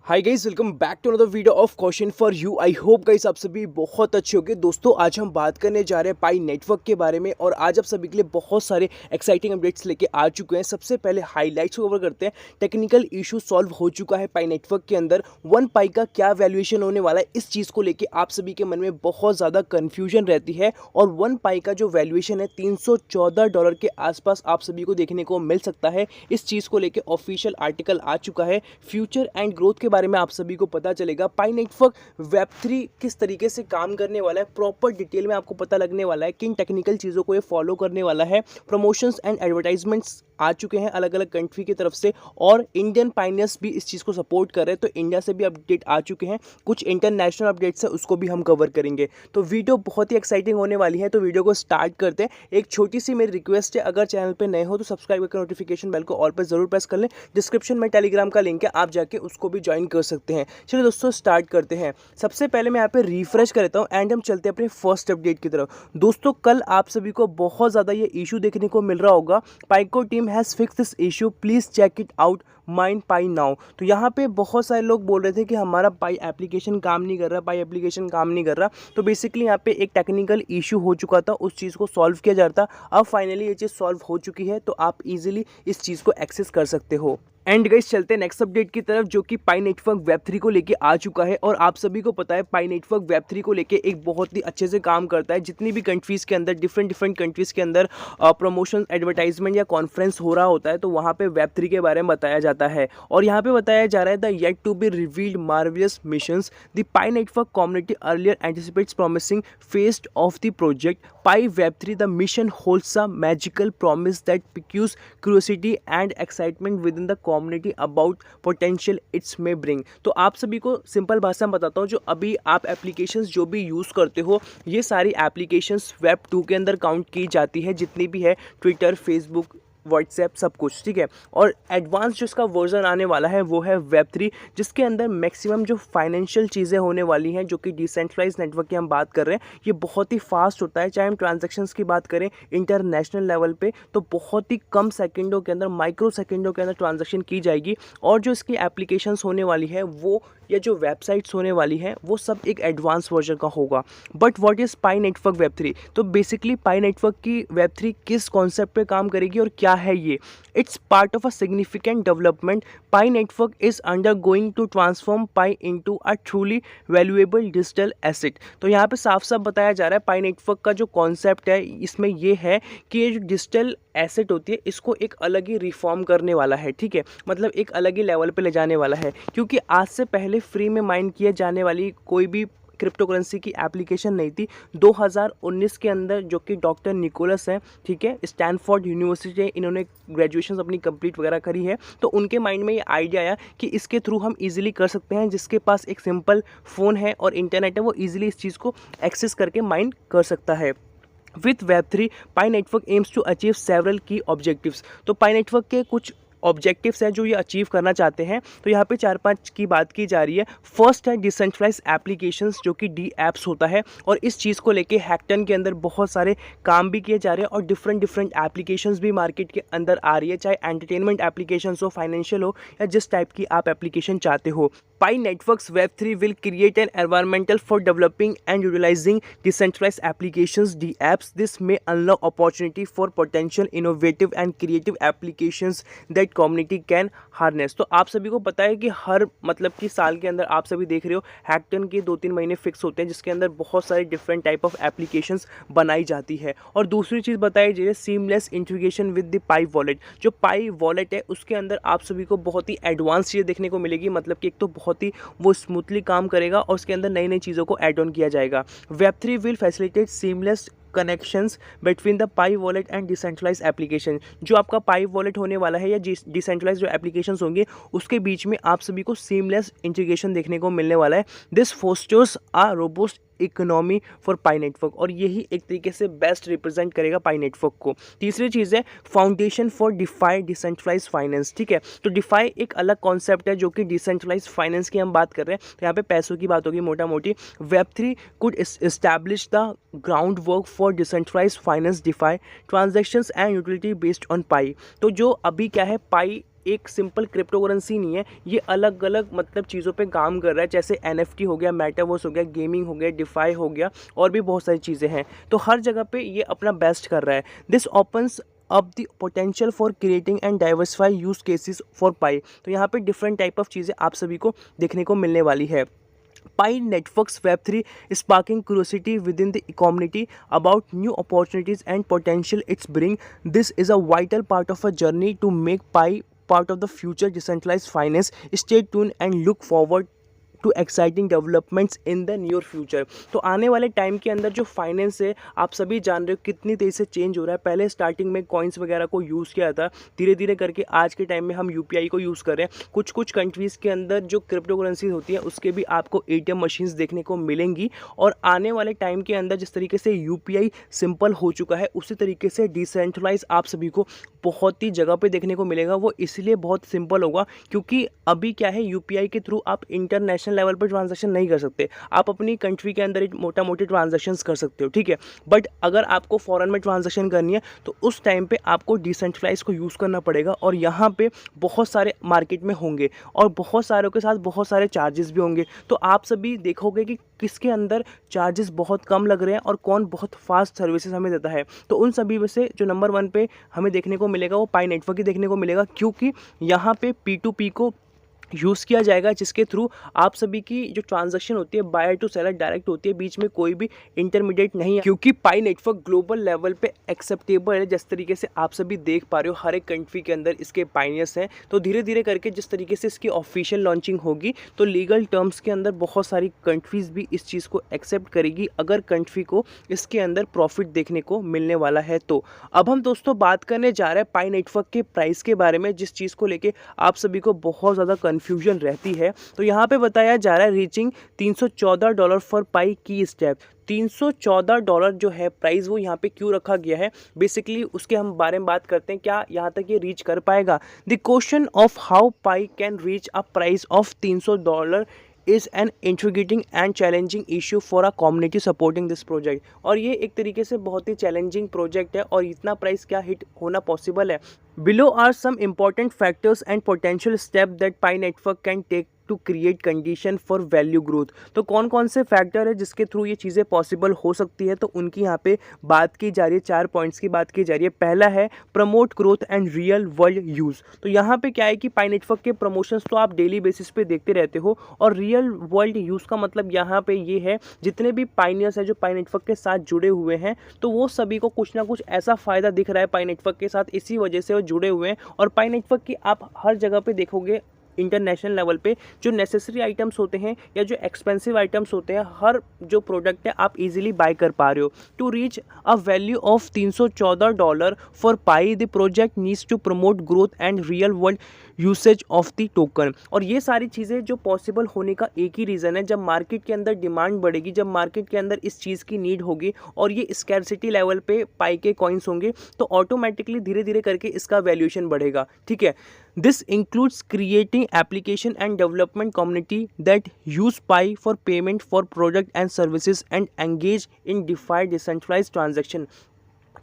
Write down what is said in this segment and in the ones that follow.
Hi guys, welcome back to another video of question for you. I hope guys आप सभी बहुत अच्छे होंगे। दोस्तों आज हम बात करने जा रहे हैं पाई नेटवर्क के बारे में और आज आप सभी के लिए बहुत सारे एक्साइटिंग अपडेट्स लेके आ चुके हैं। सबसे पहले हाइलाइट्स को कवर करते हैं। टेक्निकल इशू सॉल्व हो चुका है पाई नेटवर्क के अंदर। 1 पाई का क्या वैल्यूएशन होने वाला है, इस चीज़ को लेकर आप सभी के मन में बहुत ज़्यादा कन्फ्यूजन रहती है और 1 पाई का जो वैल्यूएशन है $314 के आसपास आप सभी को देखने को मिल सकता है। इस चीज़ को लेकर ऑफिशियल आर्टिकल आ चुका है। फ्यूचर एंड ग्रोथ के बारे में आप सभी को पता चलेगा। पाई नेटवर्क वेब3 किस तरीके से काम करने वाला है, प्रॉपर डिटेल में आपको पता लगने वाला है। किन टेक्निकल चीज़ों को ये फॉलो करने वाला है। प्रमोशंस एंड एडवर्टाइजमेंट्स आ चुके हैं अलग अलग कंट्री की तरफ से और इंडियन पाइनियर्स भी इस चीज़ को सपोर्ट कर रहे हैं। तो इंडिया से भी अपडेट आ चुके हैं। कुछ इंटरनेशनल अपडेट्स है, उसको भी हम कवर करेंगे। तो वीडियो बहुत ही एक्साइटिंग होने वाली है। तो वीडियो को स्टार्ट करते हैं। एक छोटी सी मेरी रिक्वेस्ट है, अगर चैनल पे नए हो तो सब्सक्राइब करके नोटिफिकेशन बेल को ऑल पर जरूर प्रेस कर लें। डिस्क्रिप्शन में टेलीग्राम का लिंक है, आप जाके उसको भी ज्वाइन कर सकते हैं। चलिए दोस्तों स्टार्ट करते हैं। सबसे पहले मैं यहाँ पे रिफ्रेश कर लेता हूँ एंड हम चलते हैं अपने फर्स्ट अपडेट की तरफ। दोस्तों कल आप सभी को बहुत ज़्यादा ये इशू देखने को मिल रहा होगा। Pi core team has fix this issue, please check it out, mind Pi now. तो यहाँ पे बहुत सारे लोग बोल रहे थे कि हमारा पाई एप्लीकेशन काम नहीं कर रहा, पाई एप्लीकेशन काम नहीं कर रहा। तो बेसिकली यहाँ पे एक टेक्निकल इशू हो चुका था, उस चीज़ को सॉल्व किया जा रहा था। अब फाइनली ये चीज़ सॉल्व हो चुकी है, तो आप इजीली इस चीज़ को एक्सेस कर सकते हो। एंड गाइस चलते हैं नेक्स्ट अपडेट की तरफ, जो कि पाई नेटवर्क वेब3 को लेके आ चुका है। और आप सभी को पता है पाई नेटवर्क वेब3 को लेके एक बहुत ही अच्छे से काम करता है। जितनी भी कंट्रीज़ के अंदर डिफरेंट कंट्रीज़ के अंदर प्रमोशन, एडवर्टाइजमेंट या कॉन्फ्रेंस हो रहा होता है, तो वहाँ पे वेब3 के बारे में बताया जाता है। और यहाँ पे बताया जा रहा है the yet to be revealed marvellous missions the Pi network community earlier anticipates promising phase of the project Pi वेब3 the mission holds a magical promise that piques curiosity and excitement within the community about potential its may bring. तो आप सभी को simple भाषा में बताता हूँ, जो अभी आप एप्लीकेशंस जो भी यूज़ करते हो, ये सारी एप्लीकेशंस वेब 2 के अंदर काउंट की जाती है, जितनी भी है ट्विटर, फेसबुक, व्हाट्सएप, सब कुछ ठीक है। और एडवांस जो इसका वर्जन आने वाला है वो है वेब3, जिसके अंदर मैक्सिमम जो फाइनेंशियल चीज़ें होने वाली हैं, जो कि डिसेंट्रलाइज नेटवर्क की हम बात कर रहे हैं, ये बहुत ही फास्ट होता है। चाहे हम ट्रांजैक्शंस की बात करें इंटरनेशनल लेवल पे, तो बहुत ही कम सेकंडों के अंदर, माइक्रो सेकंडों के अंदर ट्रांजैक्शन की जाएगी। और जो इसकी एप्लीकेशंस होने वाली है वो, या जो वेबसाइट्स होने वाली हैं, वो सब एक एडवांस वर्जन का होगा। But what is Pi network वेब3? तो बेसिकली पाई नेटवर्क की वेब3 किस कॉन्सेप्ट पे काम करेगी और क्या है ये? It's part of a significant development. Pi network is undergoing to transform Pi into a truly valuable digital asset. तो यहाँ पे साफ साफ बताया जा रहा है पाई नेटवर्क का जो कॉन्सेप्ट है, इसमें ये है कि ये जो डिजिटल एसेट होती है, इसको एक अलग ही रिफॉर्म करने वाला है। ठीक है, मतलब एक अलग ही लेवल पे ले जाने वाला है। क्योंकि आज से पहले फ्री में माइन किए जाने वाली कोई भी क्रिप्टो करेंसी की एप्लीकेशन नहीं थी। 2019 के अंदर जो कि डॉक्टर निकोलस हैं, ठीक है, स्टैनफोर्ड यूनिवर्सिटी है, इन्होंने ग्रेजुएशन अपनी कंप्लीट वगैरह करी है, तो उनके माइंड में ये आइडिया आया कि इसके थ्रू हम इजीली कर सकते हैं। जिसके पास एक सिंपल फ़ोन है और इंटरनेट है, वो इजीली इस चीज़ को एक्सेस करके माइन कर सकता है। विथ वेब3 Pi network aims to achieve several key objectives. तो पाई नेटवर्क के कुछ ऑब्जेक्टिव्स हैं जो ये अचीव करना चाहते हैं। तो यहाँ पे 4-5 की बात की जा रही है। फर्स्ट है डिसेंट्रलाइज एप्लीकेशंस, जो कि डी एप्स होता है। और इस चीज़ को लेके हैकटन के अंदर बहुत सारे काम भी किए जा रहे हैं और डिफरेंट एप्लीकेशंस भी मार्केट के अंदर आ रही है, चाहे एंटरटेनमेंट एप्लीकेशंस हो, फाइनेंशियल हो, या जिस टाइप की आप एप्लीकेशन चाहते हो। Pi Networks Web3 will create an environmental for developing and utilizing decentralized applications (DApps). This may unlock opportunity for potential innovative and creative applications that community can harness। तो आप सभी को पता है कि हर मतलब कि साल के अंदर आप सभी देख रहे हो हैकटन के 2-3 महीने फिक्स होते हैं, जिसके अंदर बहुत सारे डिफरेंट टाइप ऑफ एप्लीकेशंस बनाई जाती है। और दूसरी चीज़ बताई जा रही है seamless integration with the Pi wallet. जो पाई वॉलेट है उसके अंदर आप सभी को बहुत ही एडवांस चीज़ें देखने को मिलेगी, मतलब कि एक तो बहुत ही वो स्मूथली काम करेगा और उसके अंदर नई नई चीज़ों को ऐड ऑन किया जाएगा। वेब3 will facilitate seamless connections between the Pi wallet and decentralize application. जो आपका पाई वॉलेट होने वाला है या डिसेंट्रलाइज जो एप्लीकेशंस होंगे, उसके बीच में आप सभी को सीमलेस इंटीग्रेशन देखने को मिलने वाला है। This fosters a robust economy for Pi network. और यही एक तरीके से बेस्ट रिप्रेजेंट करेगा पाई नेटवर्क को। तीसरी चीज़ है foundation for DeFi decentralize finance. ठीक है, तो डिफाई एक अलग कॉन्सेप्ट है, जो कि डिसेंट्रलाइज फाइनेंस की हम बात कर रहे हैं, तो यहाँ पे पैसों की बात होगी मोटा मोटी। वेब3 could establish the ground work for decentralise finance, DeFi transactions and utility based on Pi. तो जो अभी क्या है, पाई एक सिंपल क्रिप्टो करेंसी नहीं है, ये अलग अलग मतलब चीज़ों पे काम कर रहा है, जैसे NFT हो गया, मेटावर्स हो गया, गेमिंग हो गया, डिफाई हो गया और भी बहुत सारी चीज़ें हैं। तो हर जगह पे ये अपना बेस्ट कर रहा है। This opens up the potential for creating and diversify use cases for Pi. तो यहाँ पे डिफरेंट टाइप ऑफ चीज़ें आप सभी को देखने को मिलने वाली है। Pi Networks Web3 is sparking curiosity within the community about new opportunities and potential it's bring. This is a vital part of a journey to make Pi part of the future decentralized finance. Stay tuned and look forward to exciting developments in the near future. तो आने वाले time के अंदर जो finance है, आप सभी जान रहे हो कितनी तेज़ी से चेंज हो रहा है। पहले स्टार्टिंग में कॉइन्स वगैरह को यूज़ किया था, धीरे धीरे करके आज के टाइम में हम UPI को यूज़ कर रहे हैं। कुछ कुछ कंट्रीज़ के अंदर जो क्रिप्टो करेंसी होती है उसके भी आपको ATM मशीन्स देखने को मिलेंगी। और आने वाले टाइम के अंदर जिस तरीके से UPI सिंपल हो चुका है, उसी तरीके से डिसेंट्रलाइज आप सभी को बहुत ही जगह पे देखने को मिलेगा। वो इसलिए बहुत सिंपल होगा क्योंकि अभी क्या है, UPI के थ्रू आप इंटरनेशनल लेवल पर ट्रांजैक्शन नहीं कर सकते। आप अपनी कंट्री के अंदर मोटा मोटी ट्रांजैक्शंस कर सकते हो, ठीक है। बट अगर आपको फॉरेन में ट्रांजैक्शन करनी है तो उस टाइम पे आपको डिसेंट्रलाइज को यूज़ करना पड़ेगा। और यहाँ पे बहुत सारे मार्केट में होंगे और बहुत सारों के साथ बहुत सारे चार्जेस भी होंगे। तो आप सभी देखोगे कि किसके अंदर चार्जेस बहुत कम लग रहे हैं और कौन बहुत फास्ट सर्विसेज हमें देता है। तो उन सभी में से जो नंबर 1 पे हमें देखने को मिलेगा वो पाई नेटवर्क ही देखने को मिलेगा, क्योंकि यहाँ पे P2P को यूज़ किया जाएगा, जिसके थ्रू आप सभी की जो ट्रांजैक्शन होती है बायर टू सेलर डायरेक्ट होती है, बीच में कोई भी इंटरमीडिएट नहीं है। क्योंकि पाई नेटवर्क ग्लोबल लेवल पे एक्सेप्टेबल है, जिस तरीके से आप सभी देख पा रहे हो हर एक कंट्री के अंदर इसके पाइनियर्स हैं। तो धीरे धीरे करके जिस तरीके से इसकी ऑफिशियल लॉन्चिंग होगी तो लीगल टर्म्स के अंदर बहुत सारी कंट्रीज़ भी इस चीज़ को एक्सेप्ट करेगी, अगर कंट्री को इसके अंदर प्रॉफिट देखने को मिलने वाला है। तो अब हम दोस्तों बात करने जा रहे हैं पाई नेटवर्क के प्राइस के बारे में, जिस चीज़ को लेके आप सभी को बहुत ज़्यादा कन्फ्यूजन रहती है। तो यहाँ पे बताया जा रहा है रीचिंग $314 फॉर पाई की स्टेप। $314 जो है प्राइस, वो यहाँ पे क्यों रखा गया है, बेसिकली उसके हम बारे में बात करते हैं। क्या यहाँ तक ये रीच कर पाएगा? The question of how Pi can reach a price of $300 is an intriguing and challenging issue for a community supporting this project. और ये एक तरीके से बहुत ही चैलेंजिंग प्रोजेक्ट है और इतना प्राइस क्या हिट होना पॉसिबल है? Below are some important factors and potential step that Pi network can take to create condition for value growth. तो कौन कौन से फैक्टर है जिसके थ्रू ये चीज़ें पॉसिबल हो सकती है, तो उनकी यहाँ पे बात की जा रही है, 4 पॉइंट्स की बात की जा रही है। पहला है promote growth and real world use. तो यहाँ पे क्या है कि पाई नेटवर्क के प्रमोशंस तो आप डेली बेसिस पे देखते रहते हो, और रियल वर्ल्ड यूज़ का मतलब यहाँ पे ये है जितने भी पाइनियर्स हैं जो पाई नेटवर्क के साथ जुड़े हुए हैं, तो वो सभी को कुछ ना कुछ ऐसा फ़ायदा दिख रहा है पाई नेटवर्क के साथ, इसी वजह से वो जुड़े हुए हैं। और पाई नेटवर्क की आप हर जगह पे देखोगे इंटरनेशनल लेवल पे जो नेसेसरी आइटम्स होते हैं या जो एक्सपेंसिव आइटम्स होते हैं, हर जो प्रोडक्ट है आप इजीली बाय कर पा रहे हो। To reach a value of $314 for Pi the project needs to promote growth and real world usage of the token. और ये सारी चीज़ें जो पॉसिबल होने का एक ही रीज़न है, जब मार्केट के अंदर डिमांड बढ़ेगी, जब मार्केट के अंदर इस चीज़ की नीड होगी और ये स्कैरसिटी लेवल पे पाई के कॉइन्स होंगे, तो ऑटोमेटिकली धीरे धीरे करके इसका वैल्यूएशन बढ़ेगा, ठीक है। This includes creating application and development community that use Pi for payment for product and services and engage in DeFi decentralized transaction.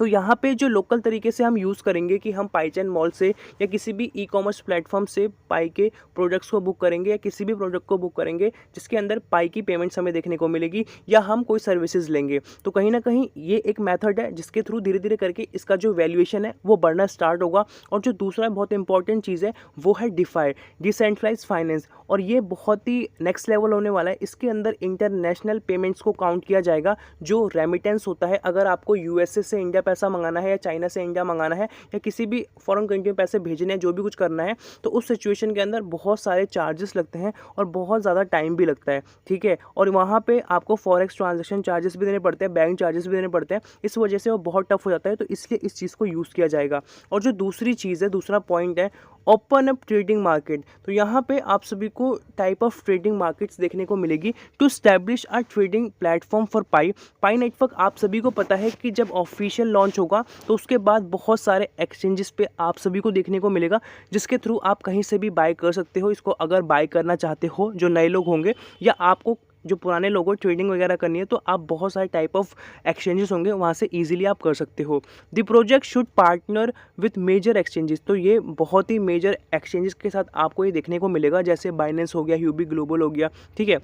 तो यहाँ पे जो लोकल तरीके से हम यूज़ करेंगे कि हम पाईचेन मॉल से या किसी भी ई-कॉमर्स प्लेटफॉर्म से पाई के प्रोडक्ट्स को बुक करेंगे या किसी भी प्रोडक्ट को बुक करेंगे जिसके अंदर पाई की पेमेंट्स हमें देखने को मिलेगी, या हम कोई सर्विसेज लेंगे, तो कहीं ना कहीं ये एक मेथड है जिसके थ्रू धीरे धीरे करके इसका जो वैल्यूएशन है वो बढ़ना स्टार्ट होगा। और जो दूसरा बहुत इंपॉर्टेंट चीज़ है वो है डिफाई, डिसेंट्रलाइज फाइनेंस, और ये बहुत ही नेक्स्ट लेवल होने वाला है। इसके अंदर इंटरनेशनल पेमेंट्स को काउंट किया जाएगा, जो रेमिटेंस होता है, अगर आपको USA से इंडिया पैसा मंगाना है या चाइना से इंडिया मंगाना है या किसी भी फॉरेन कंट्री में पैसे भेजने हैं, जो भी कुछ करना है, तो उस सिचुएशन के अंदर बहुत सारे चार्जेस लगते हैं और बहुत ज़्यादा टाइम भी लगता है, ठीक है। और वहाँ पे आपको फॉरेक्स ट्रांजैक्शन चार्जेस भी देने पड़ते हैं, बैंक चार्जेस भी देने पड़ते हैं, इस वजह से वो बहुत टफ हो जाता है। तो इसलिए इस चीज़ को यूज़ किया जाएगा। और जो दूसरी चीज़ है, दूसरा पॉइंट है ओपन अप ट्रेडिंग मार्केट। तो यहाँ पे आप सभी को टाइप ऑफ ट्रेडिंग मार्केट्स देखने को मिलेगी to establish a trading platform for Pi. Pi network आप सभी को पता है कि जब ऑफिशियल लॉन्च होगा तो उसके बाद बहुत सारे एक्सचेंजेस पे आप सभी को देखने को मिलेगा, जिसके थ्रू आप कहीं से भी बाय कर सकते हो इसको, अगर बाय करना चाहते हो जो नए लोग होंगे, या आपको जो पुराने लोगों ट्रेडिंग वगैरह करनी है तो आप बहुत सारे टाइप ऑफ एक्सचेंजेस होंगे, वहाँ से ईजिली आप कर सकते हो। The project should partner with major exchanges, तो ये बहुत ही मेजर एक्सचेंजेस के साथ आपको ये देखने को मिलेगा, जैसे बाइनेंस हो गया, ह्यूबी ग्लोबल हो गया, ठीक है।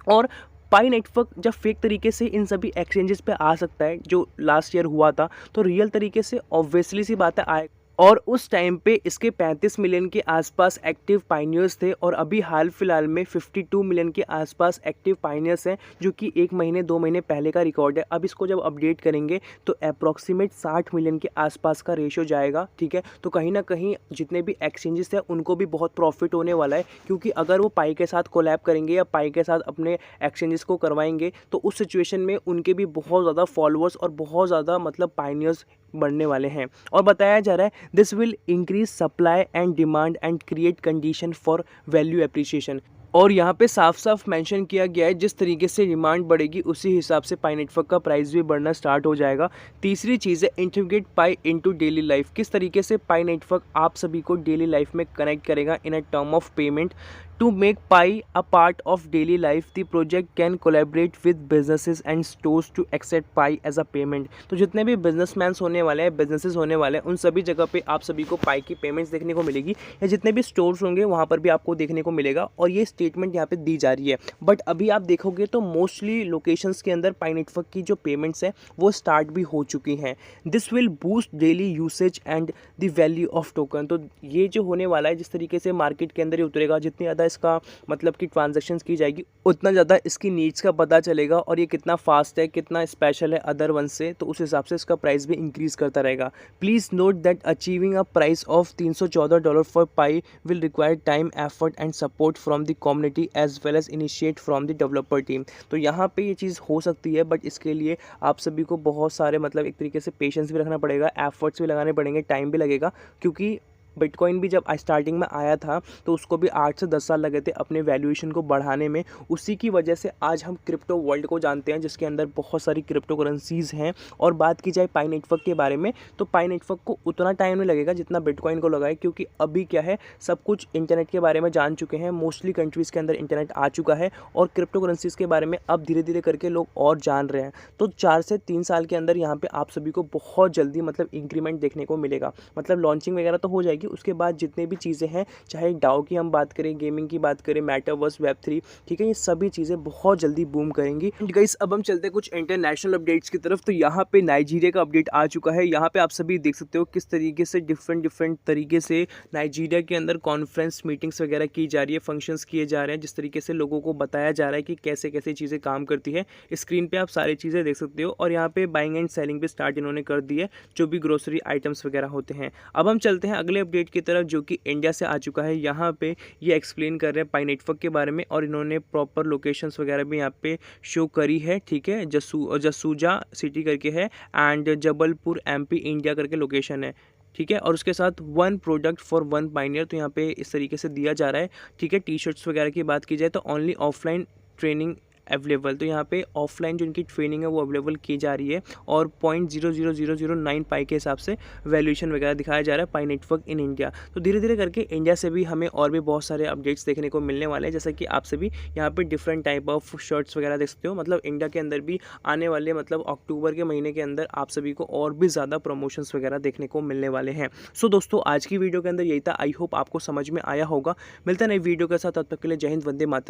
और पाई नेटवर्क जब फेक तरीके से इन सभी एक्सचेंजेस पे आ सकता है, जो लास्ट ईयर हुआ था, तो रियल तरीके से ऑब्वियसली सी बात है आए। और उस टाइम पे इसके 35 मिलियन के आसपास एक्टिव पाइनियर्स थे, और अभी हाल फिलहाल में 52 मिलियन के आसपास एक्टिव पाइनियर्स हैं, जो कि 1 महीने 2 महीने पहले का रिकॉर्ड है। अब इसको जब अपडेट करेंगे तो अप्रॉक्सीमेट 60 मिलियन के आसपास का रेशो जाएगा, ठीक है। तो कहीं ना कहीं जितने भी एक्सचेंजेस हैं उनको भी बहुत प्रॉफिट होने वाला है, क्योंकि अगर वो पाई के साथ कोलैब करेंगे या पाई के साथ अपने एक्सचेंजेस को करवाएंगे तो उस सिचुएशन में उनके भी बहुत ज़्यादा फॉलोअर्स और बहुत ज़्यादा मतलब पाइनियर्स बढ़ने वाले हैं। और बताया जा रहा है this will increase supply and demand and create condition for value appreciation. और यहाँ पे साफ साफ मेंशन किया गया है जिस तरीके से डिमांड बढ़ेगी उसी हिसाब से पाई नेटवर्क का प्राइस भी बढ़ना स्टार्ट हो जाएगा। तीसरी चीज़ है इंटीग्रेट पाई इनटू डेली लाइफ। किस तरीके से पाई नेटवर्क आप सभी को डेली लाइफ में कनेक्ट करेगा in a term of payment. To make Pi a part of daily life the project can collaborate with businesses and stores to accept Pi as a payment. तो जितने भी businessman होने वाले हैं, businesses होने वाले हैं, उन सभी जगह पे आप सभी को पाई की पेमेंट्स देखने को मिलेगी, या जितने भी स्टोर्स होंगे वहाँ पर भी आपको देखने को मिलेगा। और ये स्टेटमेंट यहाँ पे दी जा रही है। बट अभी आप देखोगे तो मोस्टली लोकेशंस के अंदर पाई नेटवर्क की जो पेमेंट्स हैं वो स्टार्ट भी हो चुकी हैं। This will boost daily usage and the value of token. तो ये जो होने वाला है, जिस तरीके से मार्केट के अंदर ही उतरेगा, जितनी ज़्यादा इसका मतलब कि ट्रांजैक्शंस की जाएगी उतना ज़्यादा इसकी नीड्स का पता चलेगा, और ये कितना फास्ट है, कितना स्पेशल है अदर वन से, तो उस हिसाब से इसका प्राइस भी इंक्रीज़ करता रहेगा। Please note that achieving a price of $314 for Pi will require time, effort and support from the community as well as initiate from the developer team. तो यहाँ पे ये चीज़ हो सकती है, बट इसके लिए आप सभी को बहुत सारे मतलब एक तरीके से पेशेंस भी रखना पड़ेगा, एफर्ट्स भी लगाने पड़ेंगे, टाइम भी लगेगा, क्योंकि बिटकॉइन भी जब स्टार्टिंग में आया था तो उसको भी 8 से 10 साल लगे थे अपने वैल्यूएशन को बढ़ाने में। उसी की वजह से आज हम क्रिप्टो वर्ल्ड को जानते हैं, जिसके अंदर बहुत सारी क्रिप्टो करेंसीज़ हैं। और बात की जाए पाई नेटवर्क के बारे में, तो पाई नेटवर्क को उतना टाइम नहीं लगेगा जितना बिटकॉइन को लगा है, क्योंकि अभी क्या है, सब कुछ इंटरनेट के बारे में जान चुके हैं, मोस्टली कंट्रीज़ के अंदर इंटरनेट आ चुका है, और क्रिप्टो करेंसीज़ के बारे में अब धीरे धीरे करके लोग और जान रहे हैं। तो 4 से 3 साल के अंदर यहाँ पर आप सभी को बहुत जल्दी मतलब इंक्रीमेंट देखने को मिलेगा। मतलब लॉन्चिंग वगैरह तो हो जाएगी, उसके बाद जितने भी चीज़ें हैं, चाहे डाओ की हम बात करें, गेमिंग की बात करें, मेटावर्स, वेब3, ठीक है, ये सभी चीज़ें बहुत जल्दी बूम करेंगी। गाइस अब हम चलते हैं कुछ इंटरनेशनल अपडेट्स की तरफ। तो यहाँ पे नाइजीरिया का अपडेट आ चुका है। यहाँ पे आप सभी देख सकते हो किस तरीके से डिफरेंट तरीके से नाइजीरिया के अंदर कॉन्फ्रेंस मीटिंग्स वगैरह की जा रही है, फंक्शंस किए जा रहे हैं, जिस तरीके से लोगों को बताया जा रहा है कि कैसे कैसे चीज़ें काम करती है। स्क्रीन पे आप सारी चीज़ें देख सकते हो, और यहाँ पे बाइंग एंड सेलिंग भी स्टार्ट इन्होंने कर दी है, जो भी ग्रोसरी आइटम्स वगैरह होते हैं। अब हम चलते हैं अगले अपडेट की तरफ, जो कि इंडिया से आ चुका है। यहाँ पे ये एक्सप्लेन कर रहे हैं पाई नेटवर्क के बारे में, और इन्होंने प्रॉपर लोकेशंस वगैरह भी यहाँ पे शो करी है, ठीक है। जसूजा सिटी करके है, एंड जबलपुर MP इंडिया करके लोकेशन है, ठीक है। और उसके साथ 1 प्रोडक्ट फॉर 1 पाइनियर, तो यहाँ पे इस तरीके से दिया जा रहा है, ठीक है। टी-शर्ट्स वगैरह की बात की जाए तो ओनली ऑफलाइन ट्रेनिंग अवेलेबल, तो यहाँ पे ऑफलाइन जो इनकी ट्रेनिंग है वो अवेलेबल की जा रही है, और 0.00009 पाई के हिसाब से वैल्यूएशन वगैरह दिखाया जा रहा है पाई नेटवर्क इन इंडिया। तो धीरे धीरे करके इंडिया से भी हमें और भी बहुत सारे अपडेट्स देखने को मिलने वाले हैं, जैसे कि आप सभी यहाँ पे डिफरेंट टाइप ऑफ शर्ट्स वगैरह देख सकते हो। मतलब इंडिया के अंदर भी आने वाले मतलब अक्टूबर के महीने के अंदर आप सभी को और भी ज़्यादा प्रमोशंस वगैरह देखने को मिलने वाले हैं। सो दोस्तों आज की वीडियो के अंदर यही था, आई होप आपको समझ में आया होगा। मिलता है नई वीडियो के साथ, तब तक के लिए जय हिंद, वंदे मातरम।